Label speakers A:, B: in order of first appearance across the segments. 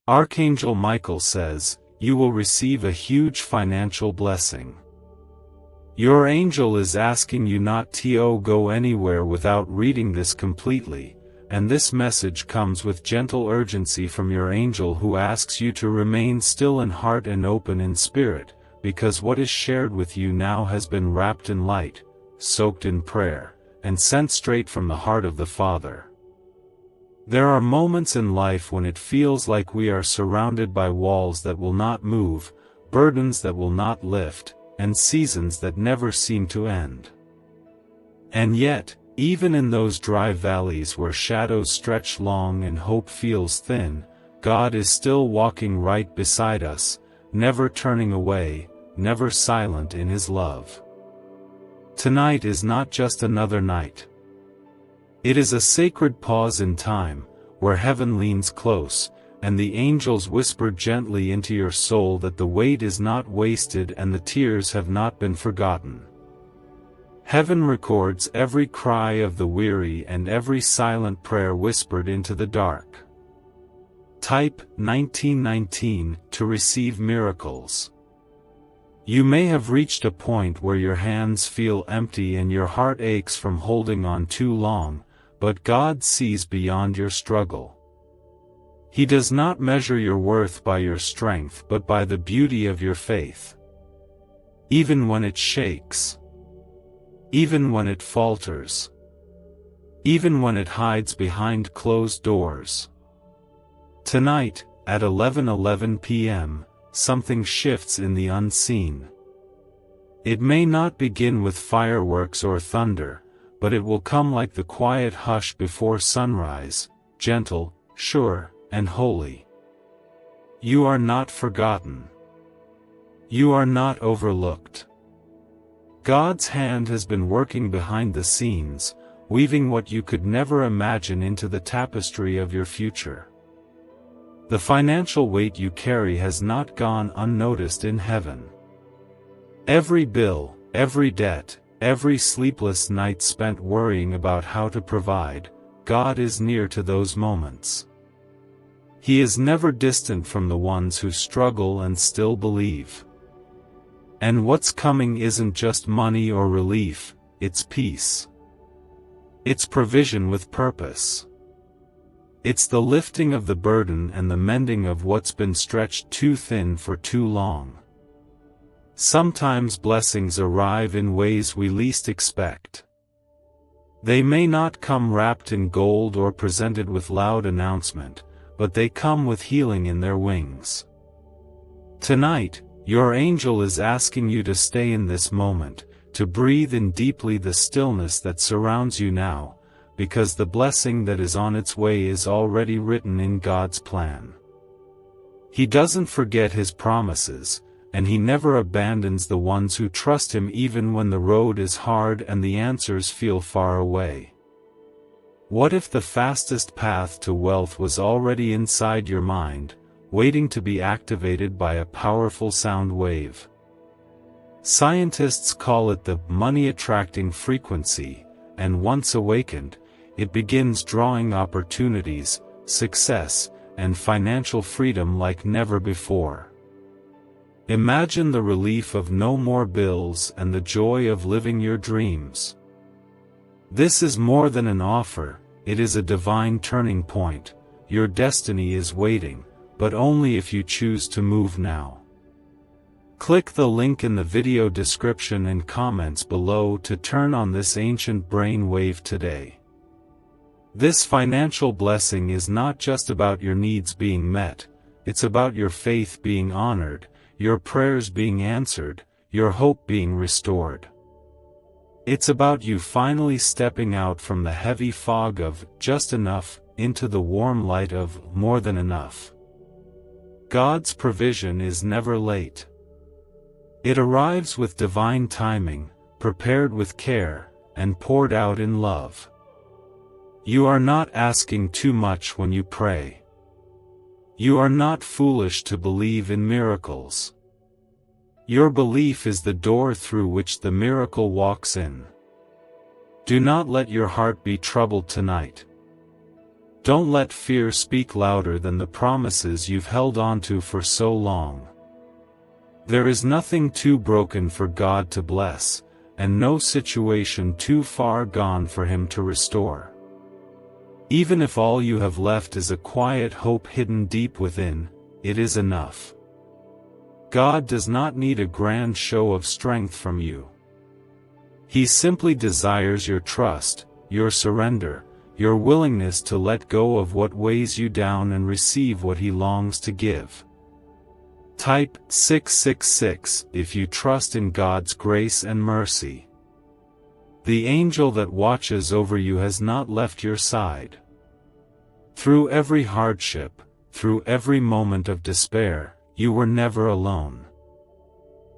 A: Archangel Michael says, you will receive a huge financial blessing. Your angel is asking you not to go anywhere without reading this completely, and this message comes with gentle urgency from your angel who asks you to remain still in heart and open in spirit, because what is shared with you now has been wrapped in light, soaked in prayer, and sent straight from the heart of the Father. There are moments in life when it feels like we are surrounded by walls that will not move, burdens that will not lift, and seasons that never seem to end. And yet, even in those dry valleys where shadows stretch long and hope feels thin, God is still walking right beside us, never turning away, never silent in His love. Tonight is not just another night. It is a sacred pause in time, where heaven leans close, and the angels whisper gently into your soul that the wait is not wasted and the tears have not been forgotten. Heaven records every cry of the weary and every silent prayer whispered into the dark. Type 1919 to receive miracles. You may have reached a point where your hands feel empty and your heart aches from holding on too long, but God sees beyond your struggle. He does not measure your worth by your strength but by the beauty of your faith. Even when it shakes. Even when it falters. Even when it hides behind closed doors. Tonight, at 11:11 p.m., something shifts in the unseen. It may not begin with fireworks or thunder, but it will come like the quiet hush before sunrise, gentle, sure, and holy. You are not forgotten. You are not overlooked. God's hand has been working behind the scenes, weaving what you could never imagine into the tapestry of your future. The financial weight you carry has not gone unnoticed in heaven. Every bill, every debt, every sleepless night spent worrying about how to provide, God is near to those moments. He is never distant from the ones who struggle and still believe. And what's coming isn't just money or relief, it's peace. It's provision with purpose. It's the lifting of the burden and the mending of what's been stretched too thin for too long. Sometimes blessings arrive in ways we least expect. They may not come wrapped in gold or presented with loud announcement, but they come with healing in their wings. Tonight, your angel is asking you to stay in this moment, to breathe in deeply the stillness that surrounds you now, because the blessing that is on its way is already written in God's plan. He doesn't forget His promises, and He never abandons the ones who trust Him even when the road is hard and the answers feel far away. What if the fastest path to wealth was already inside your mind, waiting to be activated by a powerful sound wave? Scientists call it the money-attracting frequency, and once awakened, it begins drawing opportunities, success, and financial freedom like never before. Imagine the relief of no more bills and the joy of living your dreams. This is more than an offer, it is a divine turning point. Your destiny is waiting, but only if you choose to move now. Click the link in the video description and comments below to turn on this ancient brain wave today. This financial blessing is not just about your needs being met, it's about your faith being honored, your prayers being answered, your hope being restored. It's about you finally stepping out from the heavy fog of just enough into the warm light of more than enough. God's provision is never late. It arrives with divine timing, prepared with care, and poured out in love. You are not asking too much when you pray. You are not foolish to believe in miracles. Your belief is the door through which the miracle walks in. Do not let your heart be troubled tonight. Don't let fear speak louder than the promises you've held onto for so long. There is nothing too broken for God to bless, and no situation too far gone for Him to restore. Even if all you have left is a quiet hope hidden deep within, it is enough. God does not need a grand show of strength from you. He simply desires your trust, your surrender, your willingness to let go of what weighs you down and receive what He longs to give. Type 666 if you trust in God's grace and mercy. The angel that watches over you has not left your side. Through every hardship, through every moment of despair, you were never alone.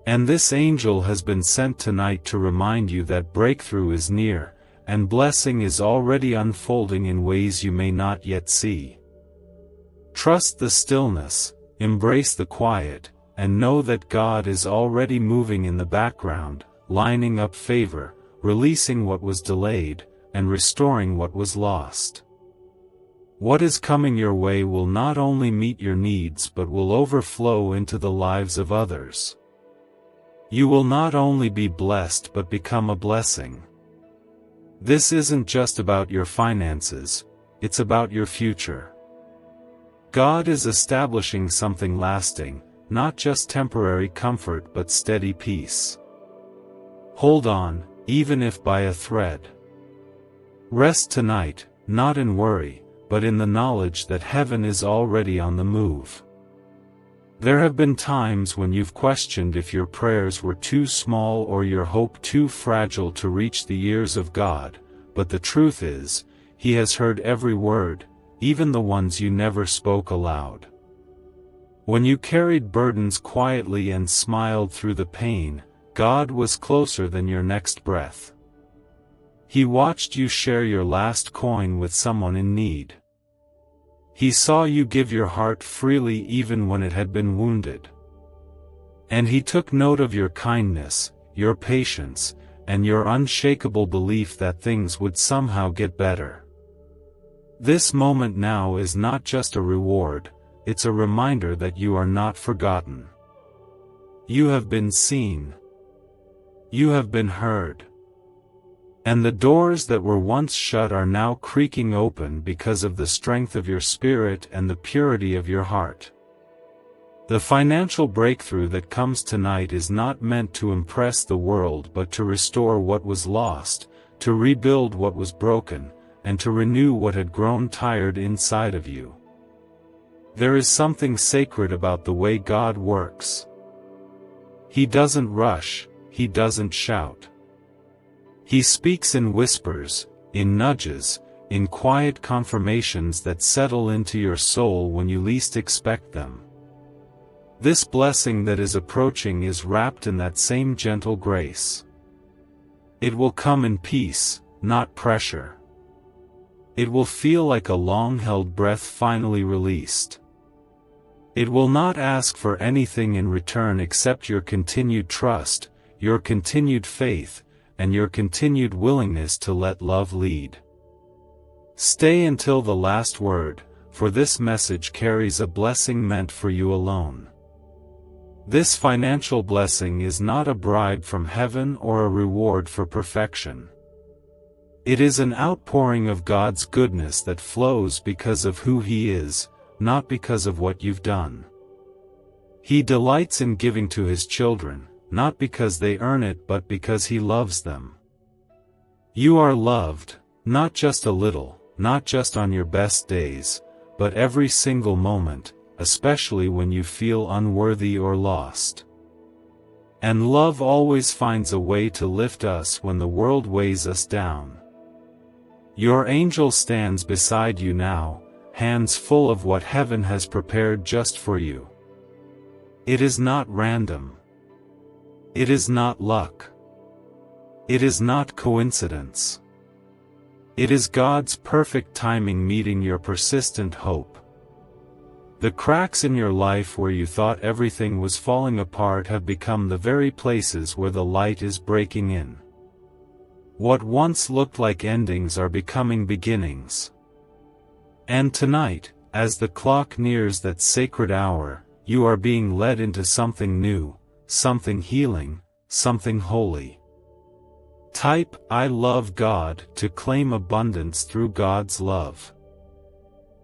A: And this angel has been sent tonight to remind you that breakthrough is near, and blessing is already unfolding in ways you may not yet see. Trust the stillness, embrace the quiet, and know that God is already moving in the background, lining up favor, releasing what was delayed, and restoring what was lost. What is coming your way will not only meet your needs but will overflow into the lives of others. You will not only be blessed but become a blessing. This isn't just about your finances, it's about your future. God is establishing something lasting, not just temporary comfort but steady peace. Hold on, even if by a thread. Rest tonight, not in worry, but in the knowledge that heaven is already on the move. There have been times when you've questioned if your prayers were too small or your hope too fragile to reach the ears of God, but the truth is, He has heard every word, even the ones you never spoke aloud. When you carried burdens quietly and smiled through the pain, God was closer than your next breath. He watched you share your last coin with someone in need. He saw you give your heart freely even when it had been wounded. And He took note of your kindness, your patience, and your unshakable belief that things would somehow get better. This moment now is not just a reward, it's a reminder that you are not forgotten. You have been seen. You have been heard. And the doors that were once shut are now creaking open because of the strength of your spirit and the purity of your heart. The financial breakthrough that comes tonight is not meant to impress the world but to restore what was lost, to rebuild what was broken, and to renew what had grown tired inside of you. There is something sacred about the way God works. He doesn't rush, He doesn't shout. He speaks in whispers, in nudges, in quiet confirmations that settle into your soul when you least expect them. This blessing that is approaching is wrapped in that same gentle grace. It will come in peace, not pressure. It will feel like a long-held breath finally released. It will not ask for anything in return except your continued trust, your continued faith, and your continued willingness to let love lead. Stay until the last word, for this message carries a blessing meant for you alone. This financial blessing is not a bribe from heaven or a reward for perfection. It is an outpouring of God's goodness that flows because of who He is, not because of what you've done. He delights in giving to His children, not because they earn it but because He loves them. You are loved, not just a little, not just on your best days, but every single moment, especially when you feel unworthy or lost. And love always finds a way to lift us when the world weighs us down. Your angel stands beside you now, hands full of what heaven has prepared just for you. It is not random. It is not luck. It is not coincidence. It is God's perfect timing meeting your persistent hope. The cracks in your life where you thought everything was falling apart have become the very places where the light is breaking in. What once looked like endings are becoming beginnings. And tonight, as the clock nears that sacred hour, you are being led into something new, something healing, something holy. Type, "I love God," to claim abundance through God's love.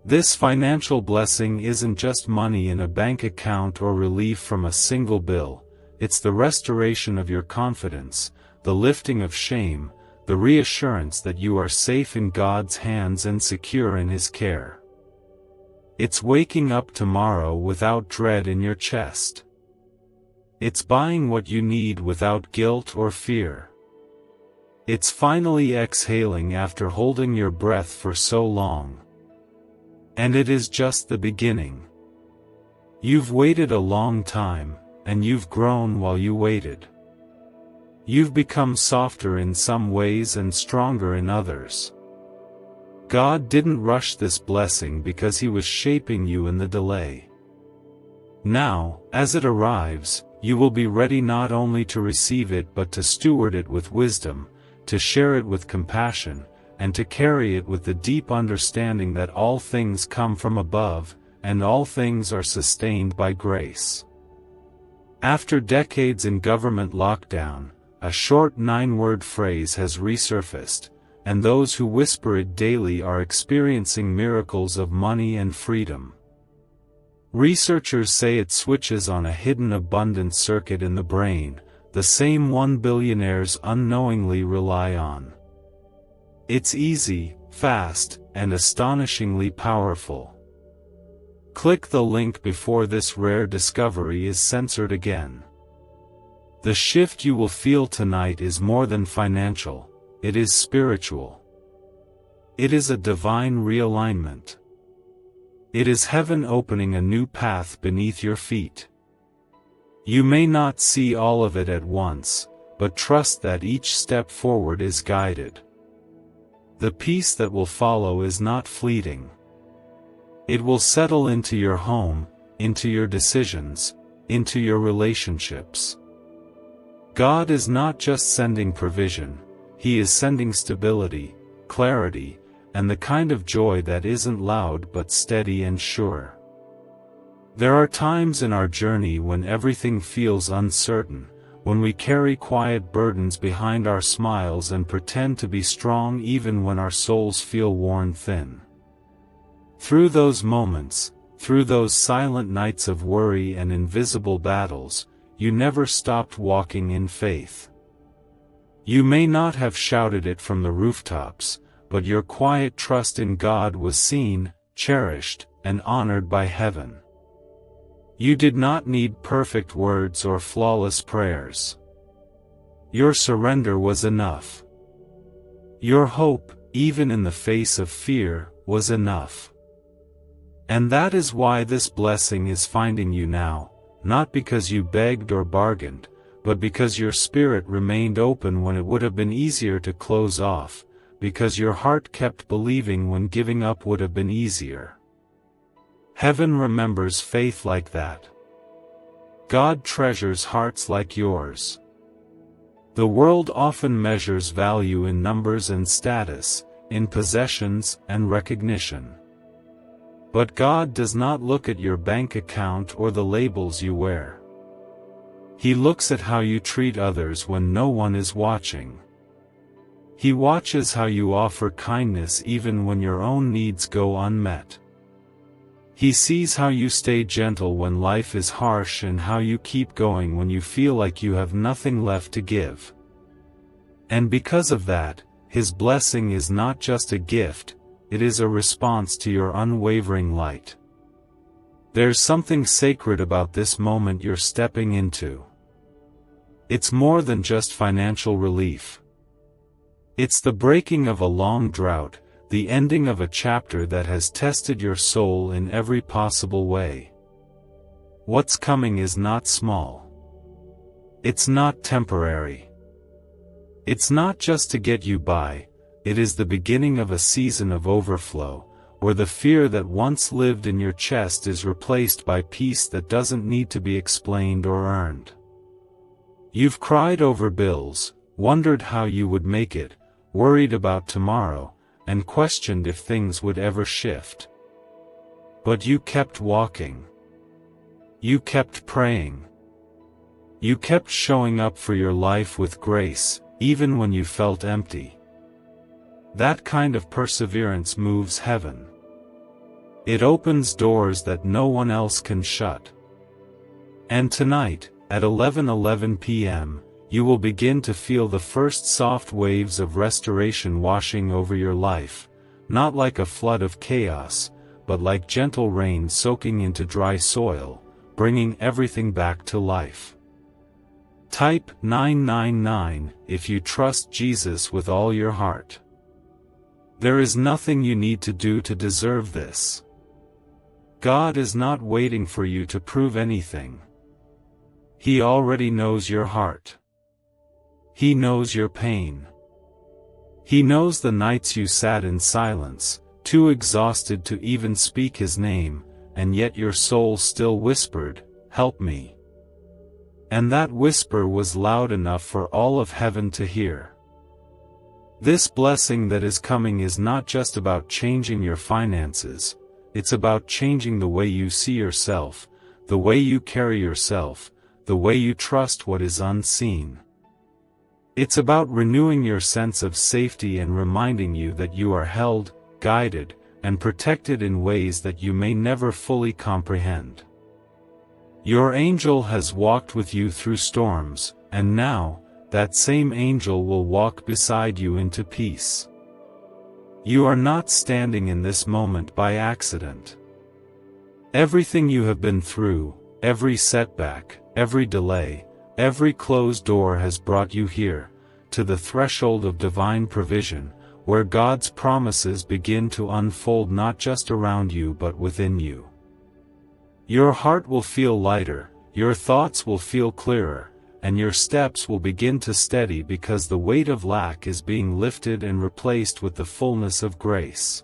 A: This financial blessing isn't just money in a bank account or relief from a single bill, it's the restoration of your confidence, the lifting of shame, the reassurance that you are safe in God's hands and secure in His care. It's waking up tomorrow without dread in your chest. It's buying what you need without guilt or fear. It's finally exhaling after holding your breath for so long. And it is just the beginning. You've waited a long time, and you've grown while you waited. You've become softer in some ways and stronger in others. God didn't rush this blessing because He was shaping you in the delay. Now, as it arrives, you will be ready not only to receive it but to steward it with wisdom, to share it with compassion, and to carry it with the deep understanding that all things come from above, and all things are sustained by grace. After decades in government lockdown, a short 9-word phrase has resurfaced, and those who whisper it daily are experiencing miracles of money and freedom. Researchers say it switches on a hidden abundance circuit in the brain, the same one billionaires unknowingly rely on. It's easy, fast, and astonishingly powerful. Click the link before this rare discovery is censored again. The shift you will feel tonight is more than financial, it is spiritual. It is a divine realignment. It is heaven opening a new path beneath your feet. You may not see all of it at once, but trust that each step forward is guided. The peace that will follow is not fleeting. It will settle into your home, into your decisions, into your relationships. God is not just sending provision, He is sending stability, clarity, and the kind of joy that isn't loud but steady and sure. There are times in our journey when everything feels uncertain, when we carry quiet burdens behind our smiles and pretend to be strong even when our souls feel worn thin. Through those moments, through those silent nights of worry and invisible battles, you never stopped walking in faith. You may not have shouted it from the rooftops, but your quiet trust in God was seen, cherished, and honored by heaven. You did not need perfect words or flawless prayers. Your surrender was enough. Your hope, even in the face of fear, was enough. And that is why this blessing is finding you now, not because you begged or bargained, but because your spirit remained open when it would have been easier to close off, because your heart kept believing when giving up would have been easier. Heaven remembers faith like that. God treasures hearts like yours. The world often measures value in numbers and status, in possessions and recognition. But God does not look at your bank account or the labels you wear. He looks at how you treat others when no one is watching. He watches how you offer kindness even when your own needs go unmet. He sees how you stay gentle when life is harsh and how you keep going when you feel like you have nothing left to give. And because of that, His blessing is not just a gift, it is a response to your unwavering light. There's something sacred about this moment you're stepping into. It's more than just financial relief. It's the breaking of a long drought, the ending of a chapter that has tested your soul in every possible way. What's coming is not small. It's not temporary. It's not just to get you by, it is the beginning of a season of overflow, where the fear that once lived in your chest is replaced by peace that doesn't need to be explained or earned. You've cried over bills, wondered how you would make it, worried about tomorrow, and questioned if things would ever shift. But you kept walking. You kept praying. You kept showing up for your life with grace, even when you felt empty. That kind of perseverance moves heaven. It opens doors that no one else can shut. And tonight, at 11:11 p.m., you will begin to feel the first soft waves of restoration washing over your life, not like a flood of chaos, but like gentle rain soaking into dry soil, bringing everything back to life. Type 999 if you trust Jesus with all your heart. There is nothing you need to do to deserve this. God is not waiting for you to prove anything. He already knows your heart. He knows your pain. He knows the nights you sat in silence, too exhausted to even speak His name, and yet your soul still whispered, "Help me." And that whisper was loud enough for all of heaven to hear. This blessing that is coming is not just about changing your finances, it's about changing the way you see yourself, the way you carry yourself, the way you trust what is unseen. It's about renewing your sense of safety and reminding you that you are held, guided, and protected in ways that you may never fully comprehend. Your angel has walked with you through storms, and now, that same angel will walk beside you into peace. You are not standing in this moment by accident. Everything you have been through, every setback, every delay, every closed door has brought you here, to the threshold of divine provision, where God's promises begin to unfold not just around you but within you. Your heart will feel lighter, your thoughts will feel clearer, and your steps will begin to steady because the weight of lack is being lifted and replaced with the fullness of grace.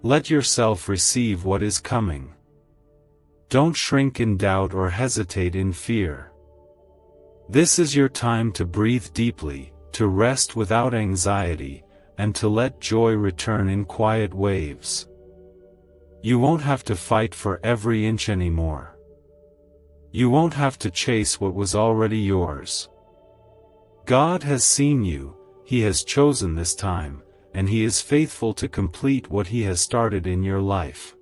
A: Let yourself receive what is coming. Don't shrink in doubt or hesitate in fear. This is your time to breathe deeply, to rest without anxiety, and to let joy return in quiet waves. You won't have to fight for every inch anymore. You won't have to chase what was already yours. God has seen you, He has chosen this time, and He is faithful to complete what He has started in your life.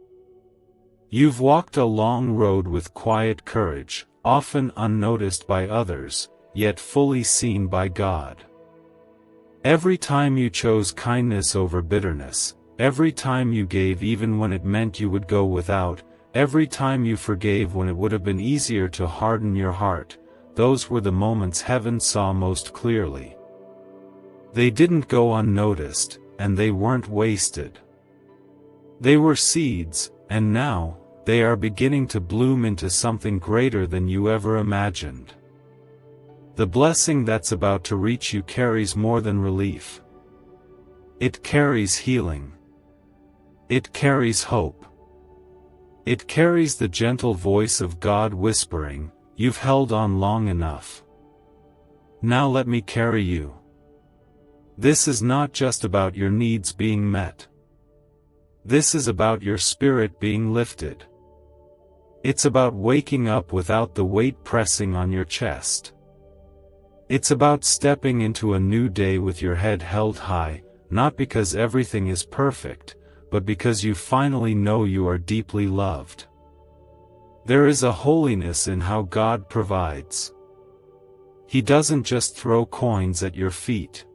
A: You've walked a long road with quiet courage, often unnoticed by others, yet fully seen by God. Every time you chose kindness over bitterness, every time you gave even when it meant you would go without, every time you forgave when it would have been easier to harden your heart, those were the moments heaven saw most clearly. They didn't go unnoticed, and they weren't wasted. They were seeds, and now, they are beginning to bloom into something greater than you ever imagined. The blessing that's about to reach you carries more than relief. It carries healing. It carries hope. It carries the gentle voice of God whispering, "You've held on long enough. Now let me carry you." This is not just about your needs being met. This is about your spirit being lifted. It's about waking up without the weight pressing on your chest. It's about stepping into a new day with your head held high, not because everything is perfect, but because you finally know you are deeply loved. There is a holiness in how God provides. He doesn't just throw coins at your feet.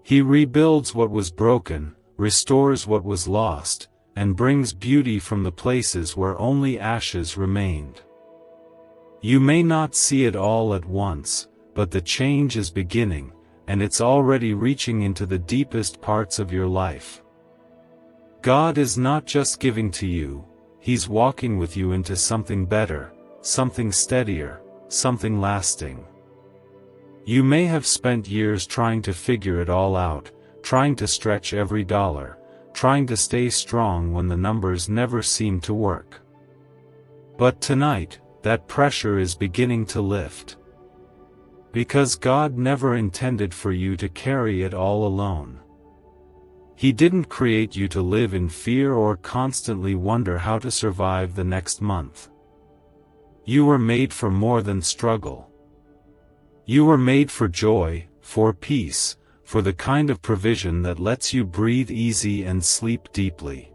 A: He rebuilds what was broken, restores what was lost, and brings beauty from the places where only ashes remained. You may not see it all at once, but the change is beginning, and it's already reaching into the deepest parts of your life. God is not just giving to you, He's walking with you into something better, something steadier, something lasting. You may have spent years trying to figure it all out, trying to stretch every dollar, trying to stay strong when the numbers never seem to work. But tonight, that pressure is beginning to lift. Because God never intended for you to carry it all alone. He didn't create you to live in fear or constantly wonder how to survive the next month. You were made for more than struggle. You were made for joy, for peace, for the kind of provision that lets you breathe easy and sleep deeply.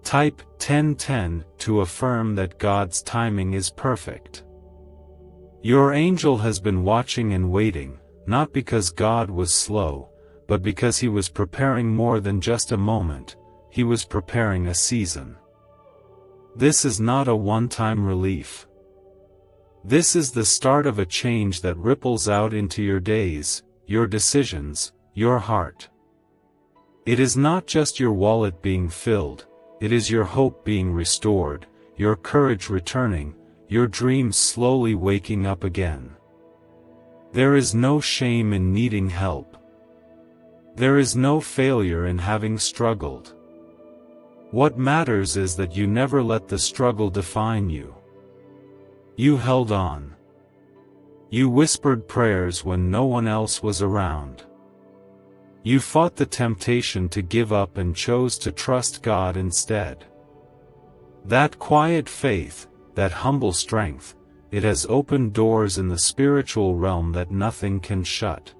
A: Type 1010 to affirm that God's timing is perfect. Your angel has been watching and waiting, not because God was slow, but because he was preparing more than just a moment, he was preparing a season. This is not a one-time relief. This is the start of a change that ripples out into your days, your decisions, your heart. It is not just your wallet being filled, it is your hope being restored, your courage returning, your dreams slowly waking up again. There is no shame in needing help. There is no failure in having struggled. What matters is that you never let the struggle define you. You held on. You whispered prayers when no one else was around. You fought the temptation to give up and chose to trust God instead. That quiet faith, that humble strength, it has opened doors in the spiritual realm that nothing can shut.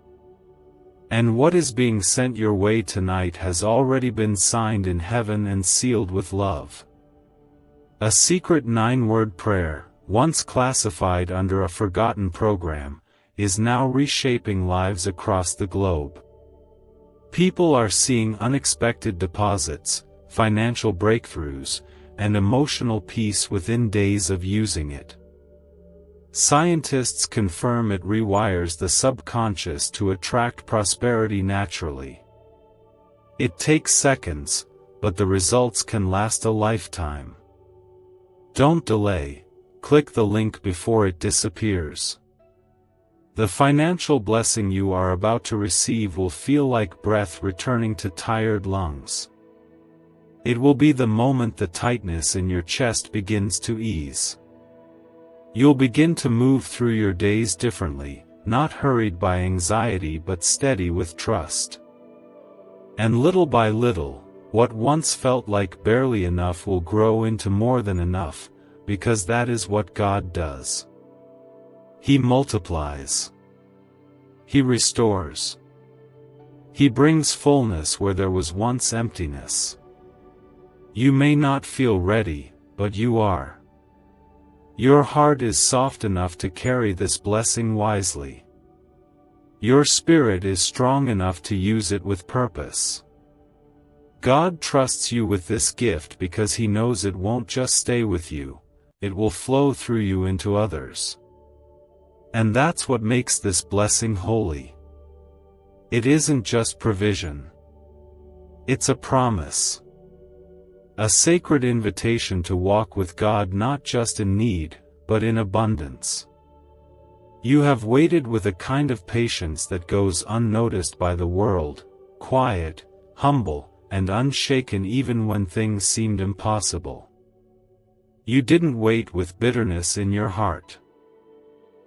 A: And what is being sent your way tonight has already been signed in heaven and sealed with love. A secret 9-word prayer, once classified under a forgotten program, is now reshaping lives across the globe. People are seeing unexpected deposits, financial breakthroughs, and emotional peace within days of using it. Scientists confirm it rewires the subconscious to attract prosperity naturally. It takes seconds, but the results can last a lifetime. Don't delay, click the link before it disappears. The financial blessing you are about to receive will feel like breath returning to tired lungs. It will be the moment the tightness in your chest begins to ease. You'll begin to move through your days differently, not hurried by anxiety but steady with trust. And little by little, what once felt like barely enough will grow into more than enough, because that is what God does. He multiplies. He restores. He brings fullness where there was once emptiness. You may not feel ready, but you are. Your heart is soft enough to carry this blessing wisely. Your spirit is strong enough to use it with purpose. God trusts you with this gift because He knows it won't just stay with you, it will flow through you into others. And that's what makes this blessing holy. It isn't just provision. It's a promise. A sacred invitation to walk with God not just in need, but in abundance. You have waited with a kind of patience that goes unnoticed by the world, quiet, humble, and unshaken even when things seemed impossible. You didn't wait with bitterness in your heart.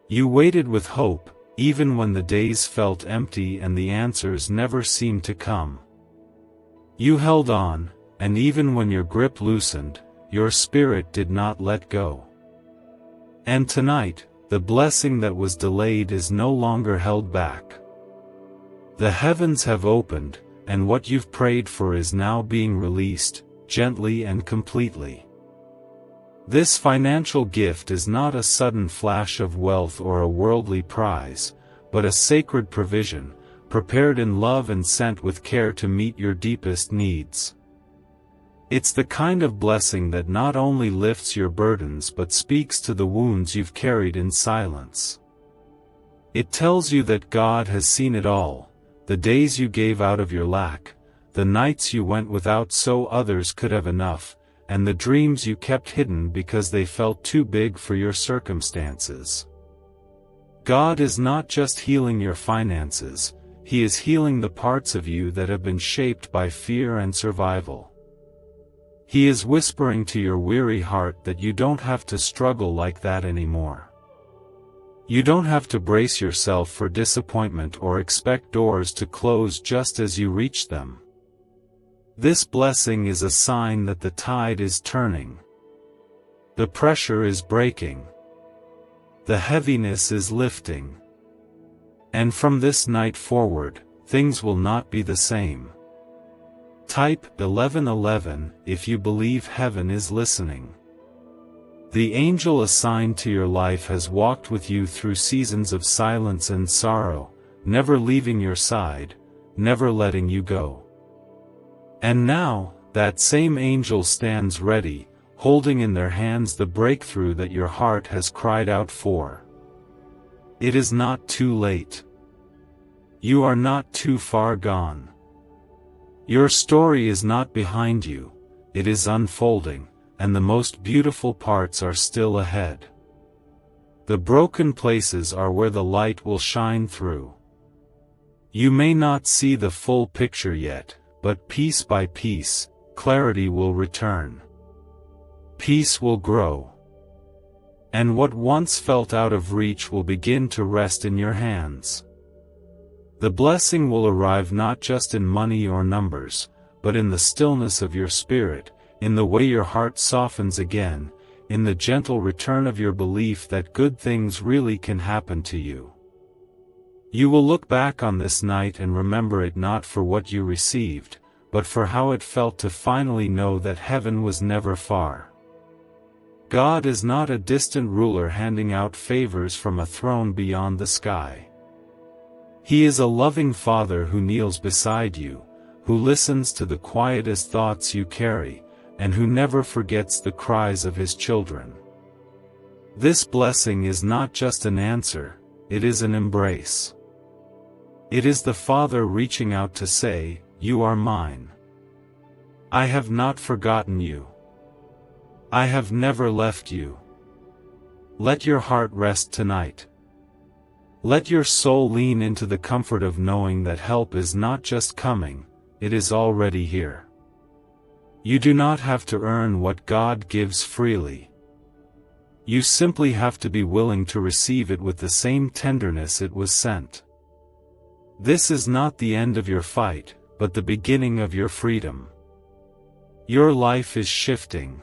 A: You waited with hope, even when the days felt empty and the answers never seemed to come. You held on, and even when your grip loosened, your spirit did not let go. And tonight, the blessing that was delayed is no longer held back. The heavens have opened, and what you've prayed for is now being released, gently and completely. This financial gift is not a sudden flash of wealth or a worldly prize, but a sacred provision, prepared in love and sent with care to meet your deepest needs. It's the kind of blessing that not only lifts your burdens but speaks to the wounds you've carried in silence. It tells you that God has seen it all, the days you gave out of your lack, the nights you went without so others could have enough, and the dreams you kept hidden because they felt too big for your circumstances. God is not just healing your finances, He is healing the parts of you that have been shaped by fear and survival. He is whispering to your weary heart that you don't have to struggle like that anymore. You don't have to brace yourself for disappointment or expect doors to close just as you reach them. This blessing is a sign that the tide is turning. The pressure is breaking. The heaviness is lifting. And from this night forward, things will not be the same. Type 1111 if you believe heaven is listening. The angel assigned to your life has walked with you through seasons of silence and sorrow, never leaving your side, never letting you go. And now, that same angel stands ready, holding in their hands the breakthrough that your heart has cried out for. It is not too late. You are not too far gone. Your story is not behind you, it is unfolding, and the most beautiful parts are still ahead. The broken places are where the light will shine through. You may not see the full picture yet, but piece by piece, clarity will return. Peace will grow. And what once felt out of reach will begin to rest in your hands. The blessing will arrive not just in money or numbers, but in the stillness of your spirit, in the way your heart softens again, in the gentle return of your belief that good things really can happen to you. You will look back on this night and remember it not for what you received, but for how it felt to finally know that heaven was never far. God is not a distant ruler handing out favors from a throne beyond the sky. He is a loving Father who kneels beside you, who listens to the quietest thoughts you carry, and who never forgets the cries of His children. This blessing is not just an answer, it is an embrace. It is the Father reaching out to say, "You are mine. I have not forgotten you. I have never left you." Let your heart rest tonight. Let your soul lean into the comfort of knowing that help is not just coming, it is already here. You do not have to earn what God gives freely. You simply have to be willing to receive it with the same tenderness it was sent. This is not the end of your fight, but the beginning of your freedom. Your life is shifting.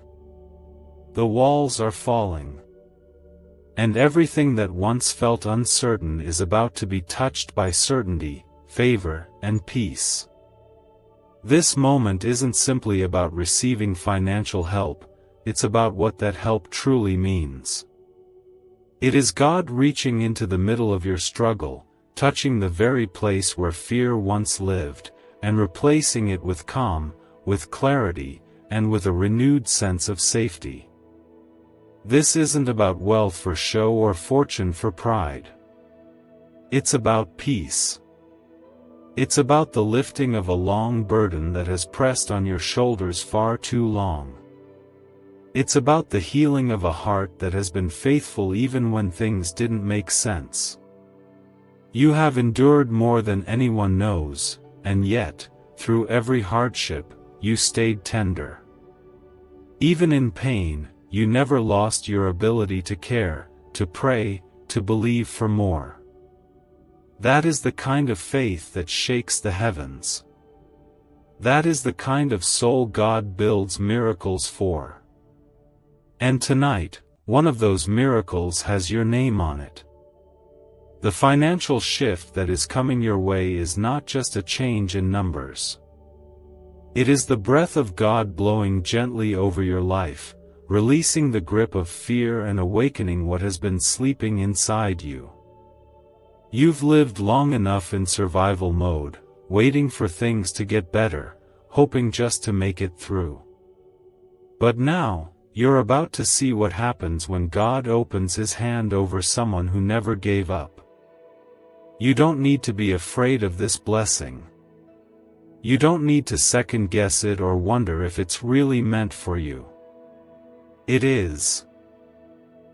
A: The walls are falling. And everything that once felt uncertain is about to be touched by certainty, favor, and peace. This moment isn't simply about receiving financial help, it's about what that help truly means. It is God reaching into the middle of your struggle, touching the very place where fear once lived, and replacing it with calm, with clarity, and with a renewed sense of safety. This isn't about wealth for show or fortune for pride. It's about peace. It's about the lifting of a long burden that has pressed on your shoulders far too long. It's about the healing of a heart that has been faithful even when things didn't make sense. You have endured more than anyone knows, and yet, through every hardship, you stayed tender. Even in pain, you never lost your ability to care, to pray, to believe for more. That is the kind of faith that shakes the heavens. That is the kind of soul God builds miracles for. And tonight, one of those miracles has your name on it. The financial shift that is coming your way is not just a change in numbers. It is the breath of God blowing gently over your life, releasing the grip of fear and awakening what has been sleeping inside you. You've lived long enough in survival mode, waiting for things to get better, hoping just to make it through. But now, you're about to see what happens when God opens His hand over someone who never gave up. You don't need to be afraid of this blessing. You don't need to second guess it or wonder if it's really meant for you. It is.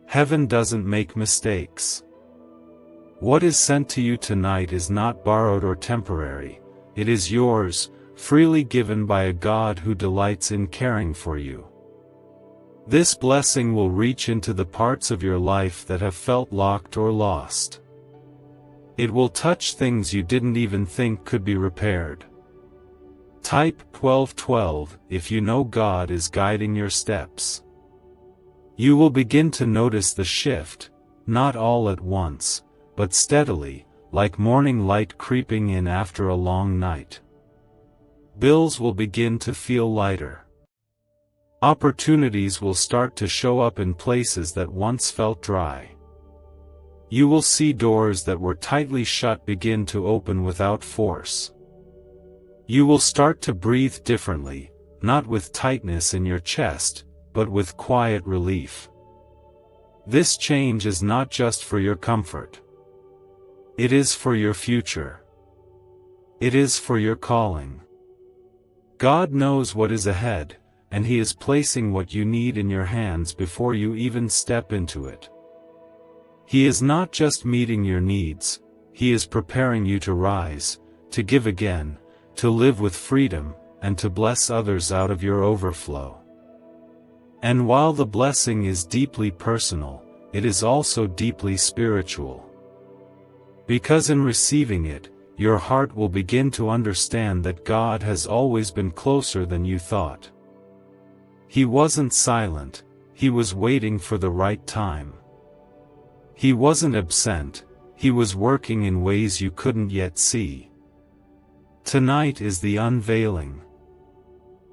A: Heaven doesn't make mistakes. What is sent to you tonight is not borrowed or temporary, it is yours, freely given by a God who delights in caring for you. This blessing will reach into the parts of your life that have felt locked or lost. It will touch things you didn't even think could be repaired. Type 1212 if you know God is guiding your steps. You will begin to notice the shift, not all at once, but steadily, like morning light creeping in after a long night. Bills will begin to feel lighter. Opportunities will start to show up in places that once felt dry. You will see doors that were tightly shut begin to open without force. You will start to breathe differently, not with tightness in your chest, but with quiet relief. This change is not just for your comfort. It is for your future. It is for your calling. God knows what is ahead, and He is placing what you need in your hands before you even step into it. He is not just meeting your needs, He is preparing you to rise, to give again, to live with freedom, and to bless others out of your overflow. And while the blessing is deeply personal, it is also deeply spiritual. Because in receiving it, your heart will begin to understand that God has always been closer than you thought. He wasn't silent, He was waiting for the right time. He wasn't absent, He was working in ways you couldn't yet see. Tonight is the unveiling.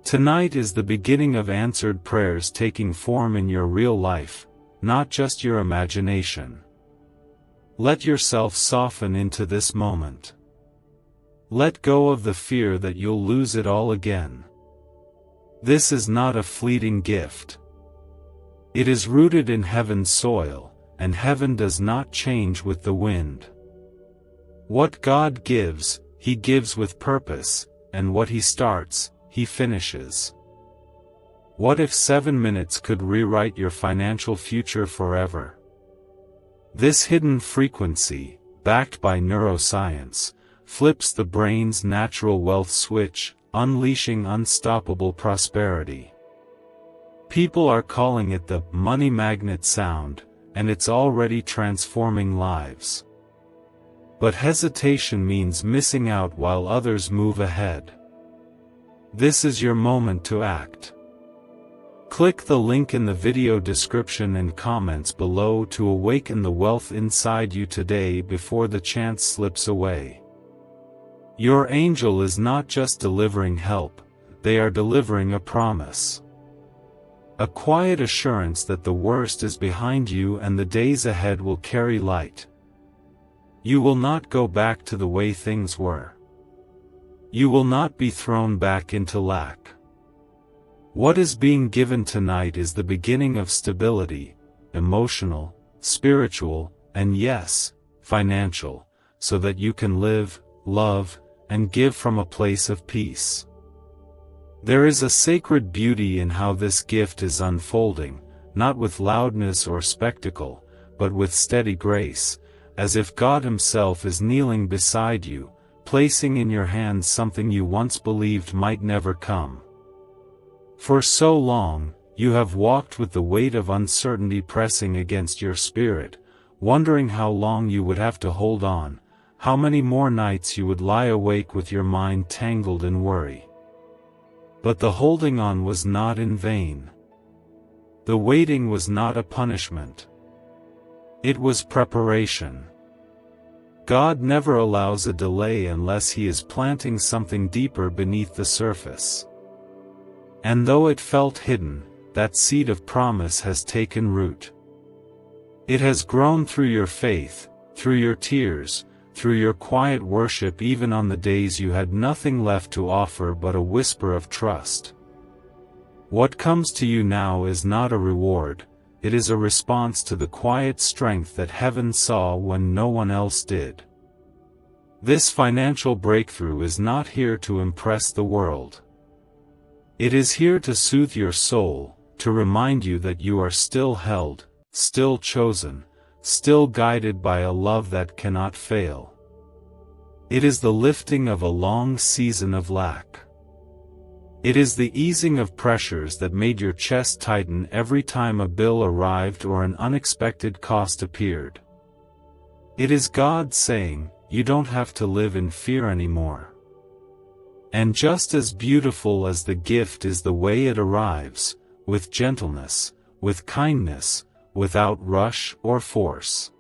A: Tonight is the beginning of answered prayers taking form in your real life, not just your imagination. Let yourself soften into this moment. Let go of the fear that you'll lose it all again. This is not a fleeting gift. It is rooted in heaven's soil, and heaven does not change with the wind. What God gives, He gives with purpose, and what He starts, He finishes. What if 7 minutes could rewrite your financial future forever? This hidden frequency, backed by neuroscience, flips the brain's natural wealth switch, unleashing unstoppable prosperity. People are calling it the money magnet sound, and it's already transforming lives. But hesitation means missing out while others move ahead. This is your moment to act. Click the link in the video description and comments below to awaken the wealth inside you today before the chance slips away. Your angel is not just delivering help, they are delivering a promise. A quiet assurance that the worst is behind you and the days ahead will carry light. You will not go back to the way things were. You will not be thrown back into lack. What is being given tonight is the beginning of stability, emotional, spiritual, and yes, financial, so that you can live, love, and give from a place of peace. There is a sacred beauty in how this gift is unfolding, not with loudness or spectacle, but with steady grace, as if God Himself is kneeling beside you, placing in your hands something you once believed might never come. For so long, you have walked with the weight of uncertainty pressing against your spirit, wondering how long you would have to hold on, how many more nights you would lie awake with your mind tangled in worry. But the holding on was not in vain. The waiting was not a punishment. It was preparation. God never allows a delay unless He is planting something deeper beneath the surface. And though it felt hidden, that seed of promise has taken root. It has grown through your faith, through your tears, through your quiet worship, even on the days you had nothing left to offer but a whisper of trust. What comes to you now is not a reward, it is a response to the quiet strength that heaven saw when no one else did. This financial breakthrough is not here to impress the world. It is here to soothe your soul, to remind you that you are still held, still chosen, still guided by a love that cannot fail. It is the lifting of a long season of lack. It is the easing of pressures that made your chest tighten every time a bill arrived or an unexpected cost appeared. It is God saying, you don't have to live in fear anymore. And just as beautiful as the gift is the way it arrives, with gentleness, with kindness, without rush or force.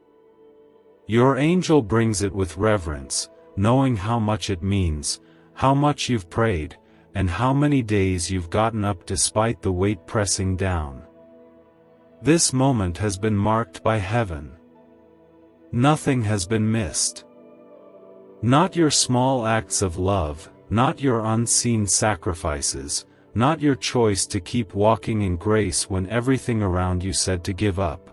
A: Your angel brings it with reverence, knowing how much it means, how much you've prayed, and how many days you've gotten up despite the weight pressing down. This moment has been marked by heaven. Nothing has been missed. Not your small acts of love, not your unseen sacrifices, not your choice to keep walking in grace when everything around you said to give up.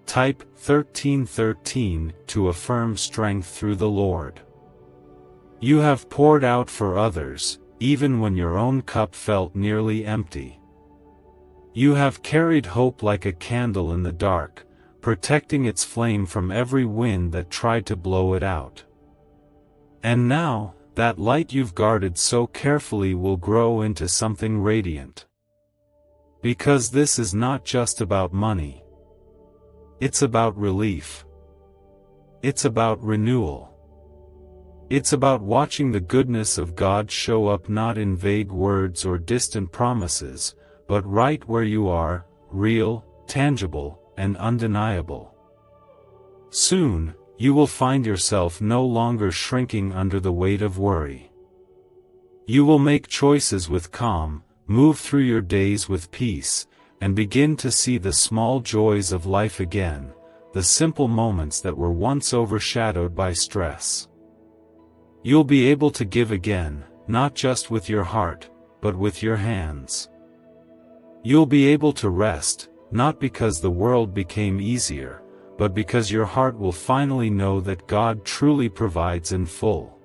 A: Type 1313 to affirm strength through the Lord. You have poured out for others, even when your own cup felt nearly empty. You have carried hope like a candle in the dark, protecting its flame from every wind that tried to blow it out. And now, that light you've guarded so carefully will grow into something radiant. Because this is not just about money. It's about relief. It's about renewal. It's about watching the goodness of God show up not in vague words or distant promises, but right where you are, real, tangible, and undeniable. Soon, you will find yourself no longer shrinking under the weight of worry. You will make choices with calm, move through your days with peace, and begin to see the small joys of life again, the simple moments that were once overshadowed by stress. You'll be able to give again, not just with your heart, but with your hands. You'll be able to rest, not because the world became easier, but because your heart will finally know that God truly provides in full.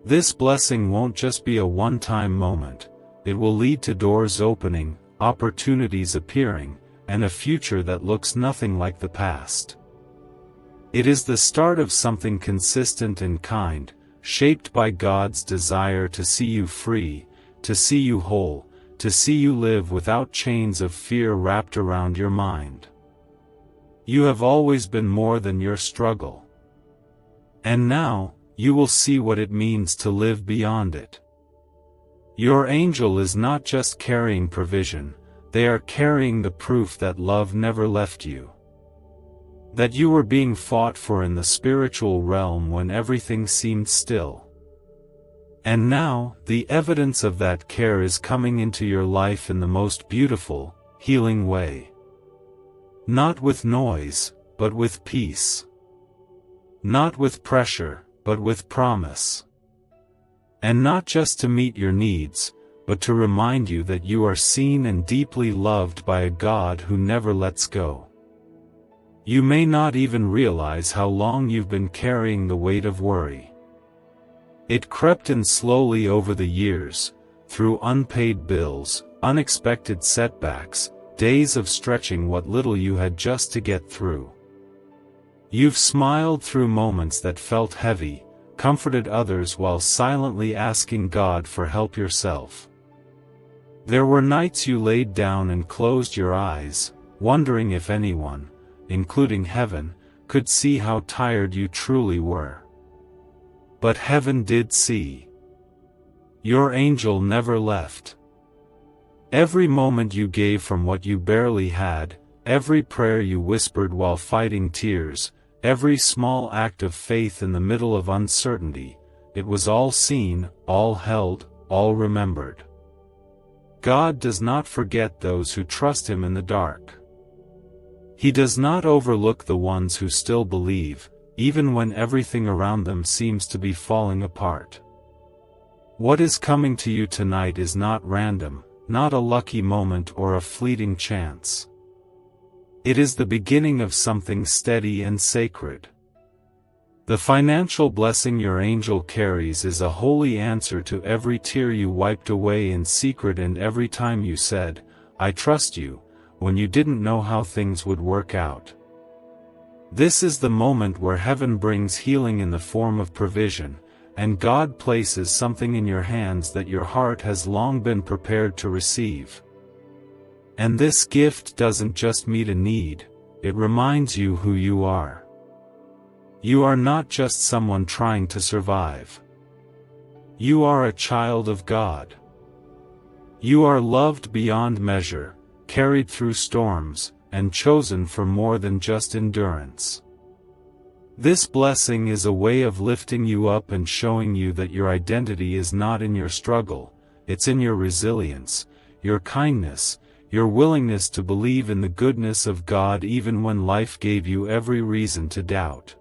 A: This blessing won't just be a one-time moment, it will lead to doors opening, opportunities appearing, and a future that looks nothing like the past. It is the start of something consistent and kind, shaped by God's desire to see you free, to see you whole, to see you live without chains of fear wrapped around your mind. You have always been more than your struggle. And now, you will see what it means to live beyond it. Your angel is not just carrying provision, they are carrying the proof that love never left you. That you were being fought for in the spiritual realm when everything seemed still. And now, the evidence of that care is coming into your life in the most beautiful, healing way. Not with noise, but with peace. Not with pressure, but with promise. And not just to meet your needs, but to remind you that you are seen and deeply loved by a God who never lets go. You may not even realize how long you've been carrying the weight of worry. It crept in slowly over the years, through unpaid bills, unexpected setbacks, days of stretching what little you had just to get through. You've smiled through moments that felt heavy, comforted others while silently asking God for help yourself. There were nights you laid down and closed your eyes, wondering if anyone, including heaven, could see how tired you truly were. But heaven did see. Your angel never left. Every moment you gave from what you barely had, every prayer you whispered while fighting tears, every small act of faith in the middle of uncertainty, it was all seen, all held, all remembered. God does not forget those who trust Him in the dark. He does not overlook the ones who still believe, even when everything around them seems to be falling apart. What is coming to you tonight is not random, not a lucky moment or a fleeting chance. It is the beginning of something steady and sacred. The financial blessing your angel carries is a holy answer to every tear you wiped away in secret and every time you said, "I trust you," when you didn't know how things would work out. This is the moment where heaven brings healing in the form of provision, and God places something in your hands that your heart has long been prepared to receive. And this gift doesn't just meet a need, it reminds you who you are. You are not just someone trying to survive. You are a child of God. You are loved beyond measure, carried through storms, and chosen for more than just endurance. This blessing is a way of lifting you up and showing you that your identity is not in your struggle, it's in your resilience, your kindness, your willingness to believe in the goodness of God even when life gave you every reason to doubt.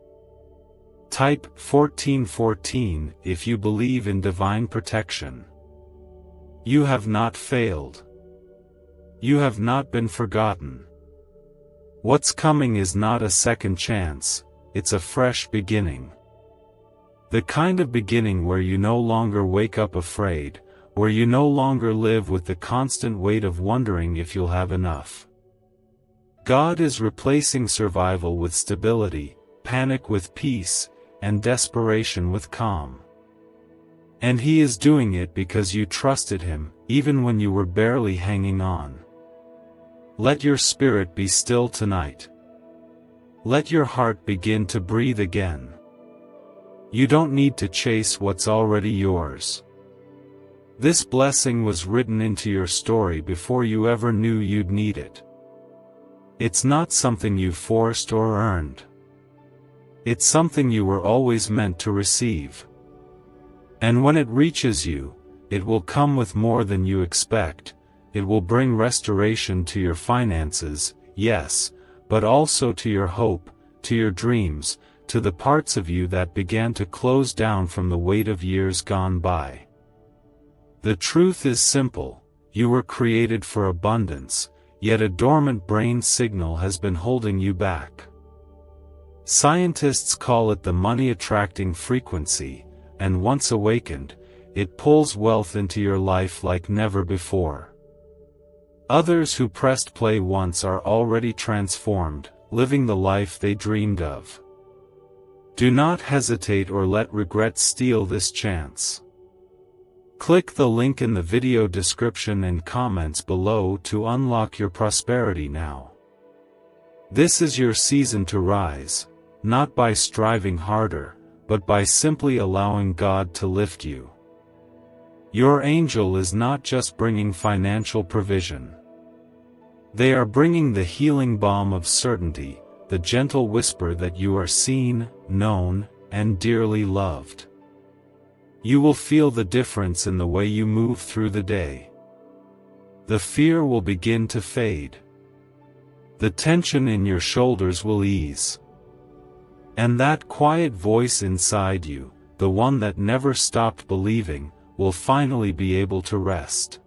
A: Type 1414 if you believe in divine protection. You have not failed. You have not been forgotten. What's coming is not a second chance, it's a fresh beginning. The kind of beginning where you no longer wake up afraid, where you no longer live with the constant weight of wondering if you'll have enough. God is replacing survival with stability, panic with peace, and desperation with calm. And He is doing it because you trusted Him, even when you were barely hanging on. Let your spirit be still tonight. Let your heart begin to breathe again. You don't need to chase what's already yours. This blessing was written into your story before you ever knew you'd need it. It's not something you forced or earned. It's something you were always meant to receive. And when it reaches you, it will come with more than you expect. It will bring restoration to your finances, yes, but also to your hope, to your dreams, to the parts of you that began to close down from the weight of years gone by. The truth is simple: you were created for abundance, yet a dormant brain signal has been holding you back. Scientists call it the money-attracting frequency, and once awakened, it pulls wealth into your life like never before. Others who pressed play once are already transformed, living the life they dreamed of. Do not hesitate or let regret steal this chance. Click the link in the video description and comments below to unlock your prosperity now. This is your season to rise, not by striving harder, but by simply allowing God to lift you. Your angel is not just bringing financial provision. They are bringing the healing balm of certainty, the gentle whisper that you are seen, known, and dearly loved. You will feel the difference in the way you move through the day. The fear will begin to fade. The tension in your shoulders will ease. And that quiet voice inside you, the one that never stopped believing, will finally be able to rest.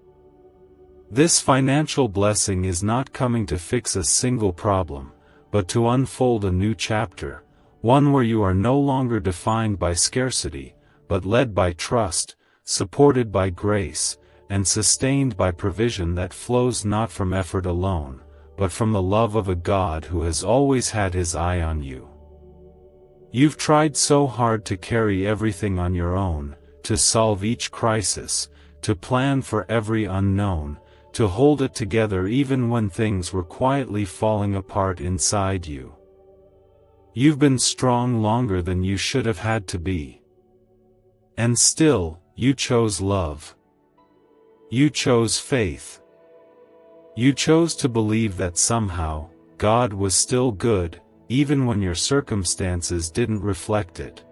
A: This financial blessing is not coming to fix a single problem, but to unfold a new chapter, one where you are no longer defined by scarcity, but led by trust, supported by grace, and sustained by provision that flows not from effort alone, but from the love of a God who has always had His eye on you. You've tried so hard to carry everything on your own, to solve each crisis, to plan for every unknown, to hold it together even when things were quietly falling apart inside you. You've been strong longer than you should have had to be. And still, you chose love. You chose faith. You chose to believe that somehow, God was still good, even when your circumstances didn't reflect it.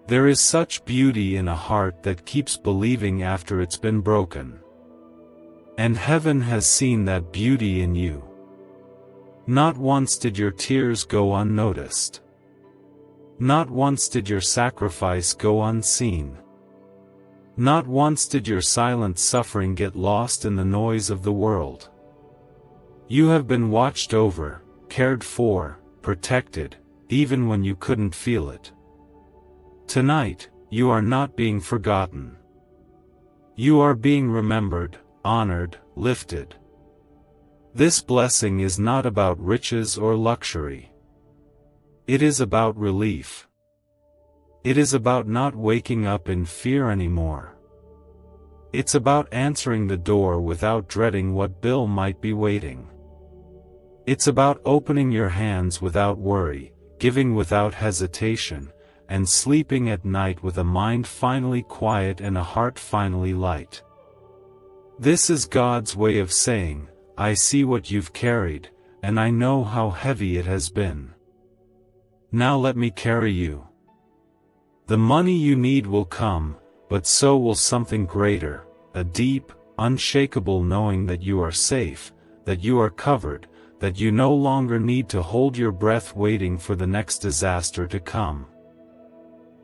A: There is such beauty in a heart that keeps believing after it's been broken. And heaven has seen that beauty in you. Not once did your tears go unnoticed. Not once did your sacrifice go unseen. Not once did your silent suffering get lost in the noise of the world. You have been watched over, cared for, protected, even when you couldn't feel it. Tonight, you are not being forgotten. You are being remembered, honored, lifted. This blessing is not about riches or luxury. It is about relief. It is about not waking up in fear anymore. It's about answering the door without dreading what bill might be waiting. It's about opening your hands without worry, giving without hesitation, and sleeping at night with a mind finally quiet and a heart finally light. This is God's way of saying, I see what you've carried, and I know how heavy it has been. Now let me carry you. The money you need will come, but so will something greater, a deep, unshakable knowing that you are safe, that you are covered, that you no longer need to hold your breath waiting for the next disaster to come.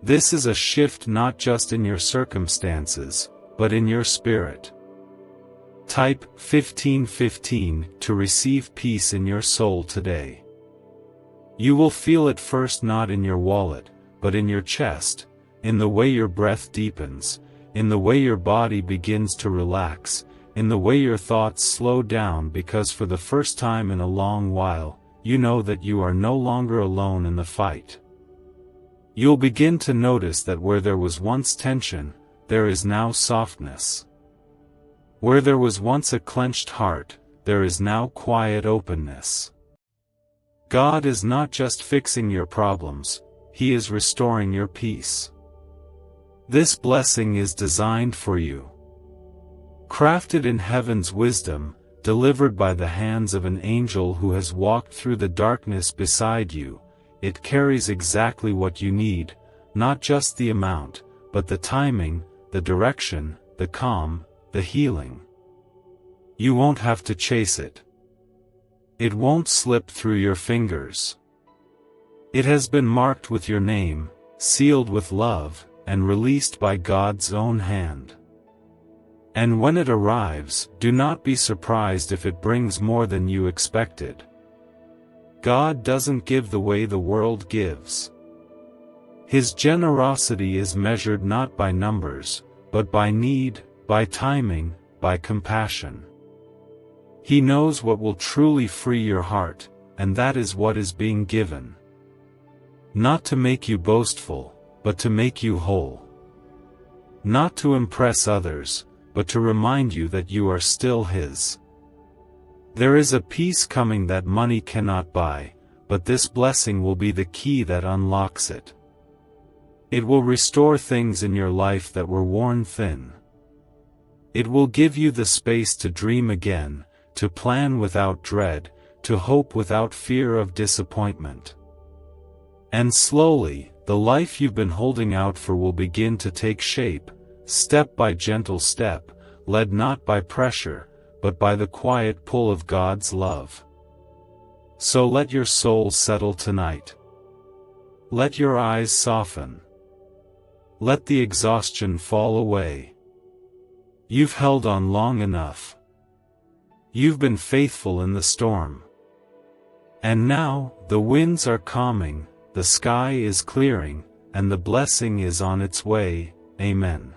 A: This is a shift not just in your circumstances, but in your spirit. Type 1515 to receive peace in your soul today. You will feel it first not in your wallet, but in your chest, in the way your breath deepens, in the way your body begins to relax, in the way your thoughts slow down because for the first time in a long while, you know that you are no longer alone in the fight. You'll begin to notice that where there was once tension, there is now softness. Where there was once a clenched heart, there is now quiet openness. God is not just fixing your problems, He is restoring your peace. This blessing is designed for you. Crafted in heaven's wisdom, delivered by the hands of an angel who has walked through the darkness beside you, it carries exactly what you need, not just the amount, but the timing, the direction, the calm, the healing. You won't have to chase it. It won't slip through your fingers. It has been marked with your name, sealed with love, and released by God's own hand. And when it arrives, do not be surprised if it brings more than you expected. God doesn't give the way the world gives. His generosity is measured not by numbers, but by need, by timing, by compassion. He knows what will truly free your heart, and that is what is being given. Not to make you boastful, but to make you whole. Not to impress others, but to remind you that you are still His. There is a peace coming that money cannot buy, but this blessing will be the key that unlocks it. It will restore things in your life that were worn thin. It will give you the space to dream again, to plan without dread, to hope without fear of disappointment. And slowly, the life you've been holding out for will begin to take shape, step by gentle step, led not by pressure, but by the quiet pull of God's love. So let your soul settle tonight. Let your eyes soften. Let the exhaustion fall away. You've held on long enough. You've been faithful in the storm. And now, the winds are calming, the sky is clearing, and the blessing is on its way. Amen.